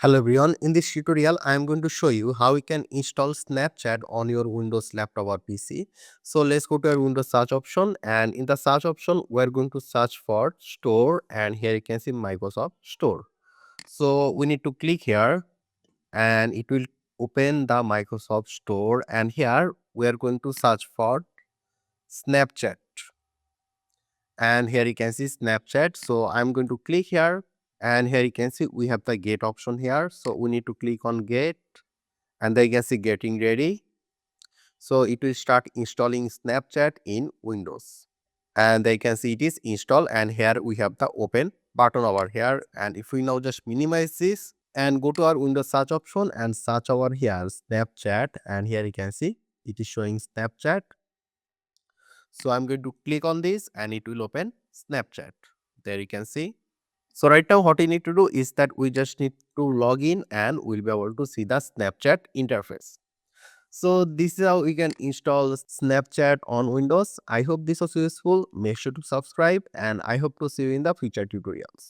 Hello everyone, in this tutorial I am going to show you how you can install Snapchat on your Windows laptop or PC. So let's go to our Windows search option, and in the search option we are going to search for store, and here you can see Microsoft Store. So we need to click here and it will open the Microsoft Store, and here we are going to search for Snapchat, and here you can see Snapchat. So I'm going to click here, and here you can see we have the get option here. So we need to click on get, and then you can see getting ready. So it will start installing Snapchat in Windows, and they can see it is installed, and here we have the open button over here. And if we now just minimize this and go to our Windows search option and search over here Snapchat, and here you can see it is showing Snapchat. So I'm going to click on this and it will open Snapchat. There you can see. So right now what we need to do is that we just need to log in and we'll be able to see the Snapchat interface. So this is how we can install Snapchat on Windows. I hope this was useful. Make sure to subscribe, and I hope to see you in the future tutorials.